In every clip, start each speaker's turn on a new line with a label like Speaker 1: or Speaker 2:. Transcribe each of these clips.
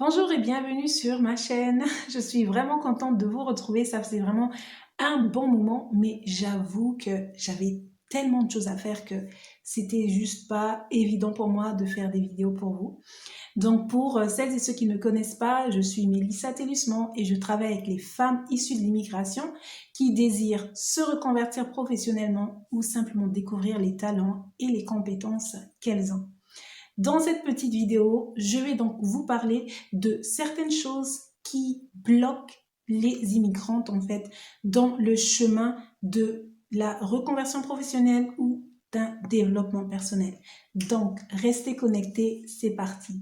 Speaker 1: Bonjour et bienvenue sur ma chaîne. Je suis vraiment contente de vous retrouver. Ça faisait vraiment un bon moment, mais j'avoue que j'avais tellement de choses à faire que c'était juste pas évident pour moi de faire des vidéos pour vous. Donc pour celles et ceux qui ne me connaissent pas, je suis Mélissa Tellusman et je travaille avec les femmes issues de l'immigration qui désirent se reconvertir professionnellement ou simplement découvrir les talents et les compétences qu'elles ont. Dans cette petite vidéo, je vais donc vous parler de certaines choses qui bloquent les immigrantes en fait dans le chemin de la reconversion professionnelle ou d'un développement personnel. Donc, restez connectés, c'est parti.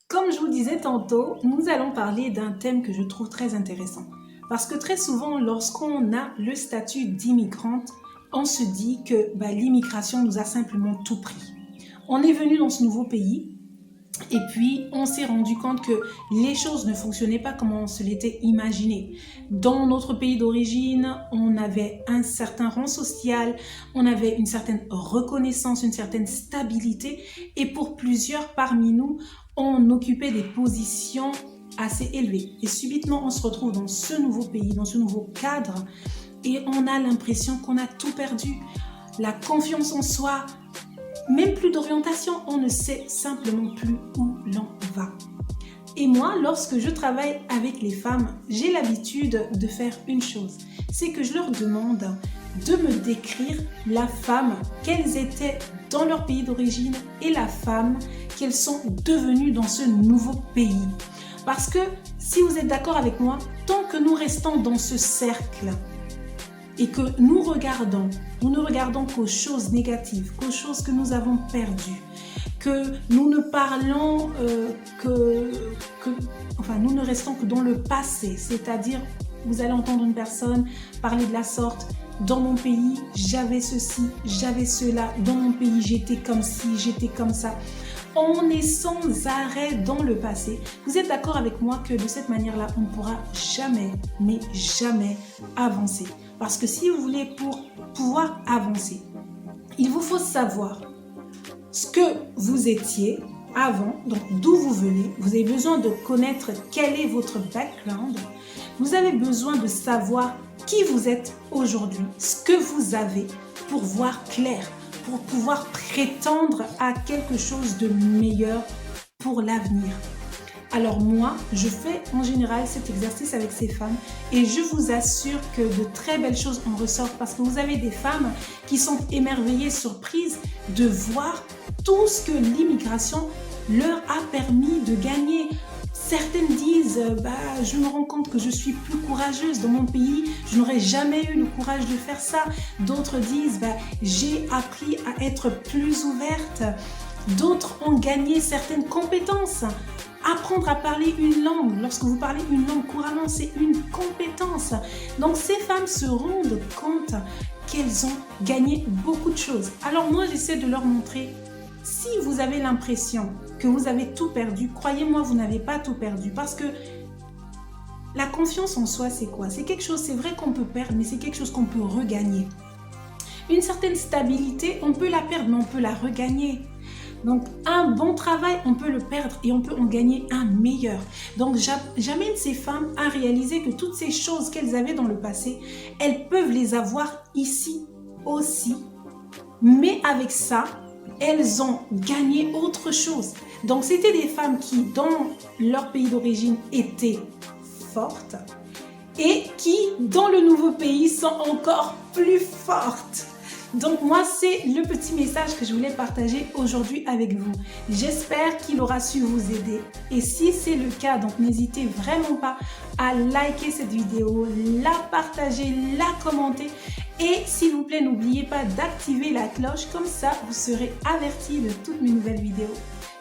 Speaker 1: Comme je vous disais tantôt, nous allons parler d'un thème que je trouve très intéressant. Parce que très souvent, lorsqu'on a le statut d'immigrante, on se dit que l'immigration nous a simplement tout pris. On est venu dans ce nouveau pays et puis on s'est rendu compte que les choses ne fonctionnaient pas comme on se l'était imaginé. Dans notre pays d'origine, on avait un certain rang social, on avait une certaine reconnaissance, une certaine stabilité et pour plusieurs parmi nous, on occupait des positions assez élevées. Et subitement, on se retrouve dans ce nouveau pays, dans ce nouveau cadre et on a l'impression qu'on a tout perdu. La confiance en soi, même plus d'orientation, on ne sait simplement plus où l'on va. Et moi, lorsque je travaille avec les femmes, j'ai l'habitude de faire une chose, c'est que je leur demande de me décrire la femme qu'elles étaient dans leur pays d'origine et la femme qu'elles sont devenues dans ce nouveau pays. Parce que, si vous êtes d'accord avec moi, tant que nous restons dans ce cercle et que nous ne regardons qu'aux choses négatives, qu'aux choses que nous avons perdues, que nous ne parlons nous ne restons que dans le passé, c'est-à-dire vous allez entendre une personne parler de la sorte. Dans mon pays, j'avais ceci, j'avais cela. Dans mon pays, j'étais comme ci, j'étais comme ça. On est sans arrêt dans le passé. Vous êtes d'accord avec moi que de cette manière-là, on ne pourra jamais, mais jamais avancer. Parce que si vous voulez pouvoir avancer, il vous faut savoir ce que vous étiez avant, donc d'où vous venez. Vous avez besoin de connaître quel est votre background. Vous avez besoin de savoir qui vous êtes aujourd'hui, ce que vous avez pour voir clair, pour pouvoir prétendre à quelque chose de meilleur pour l'avenir. Alors moi, je fais en général cet exercice avec ces femmes et je vous assure que de très belles choses en ressortent parce que vous avez des femmes qui sont émerveillées, surprises de voir tout ce que l'immigration leur a permis de gagner. Certaines disent, je me rends compte que je suis plus courageuse dans mon pays, je n'aurais jamais eu le courage de faire ça. D'autres disent, j'ai appris à être plus ouverte. D'autres ont gagné certaines compétences. Apprendre à parler une langue, lorsque vous parlez une langue couramment, c'est une compétence. Donc ces femmes se rendent compte qu'elles ont gagné beaucoup de choses. Alors moi, j'essaie de leur montrer, si vous avez l'impression que vous avez tout perdu, croyez-moi, vous n'avez pas tout perdu. Parce que la confiance en soi, c'est quoi? C'est quelque chose, c'est vrai qu'on peut perdre, mais c'est quelque chose qu'on peut regagner. Une certaine stabilité, on peut la perdre, mais on peut la regagner. Donc, un bon travail, on peut le perdre et on peut en gagner un meilleur. Donc, j'amène ces femmes à réaliser que toutes ces choses qu'elles avaient dans le passé, elles peuvent les avoir ici aussi. Mais avec ça, elles ont gagné autre chose. Donc, c'était des femmes qui, dans leur pays d'origine, étaient fortes et qui, dans le nouveau pays, sont encore plus fortes. Donc moi, c'est le petit message que je voulais partager aujourd'hui avec vous. J'espère qu'il aura su vous aider. Et si c'est le cas, donc n'hésitez vraiment pas à liker cette vidéo, la partager, la commenter. Et s'il vous plaît, n'oubliez pas d'activer la cloche. Comme ça, vous serez avertis de toutes mes nouvelles vidéos.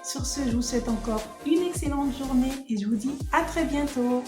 Speaker 1: Sur ce, je vous souhaite encore une excellente journée et je vous dis à très bientôt.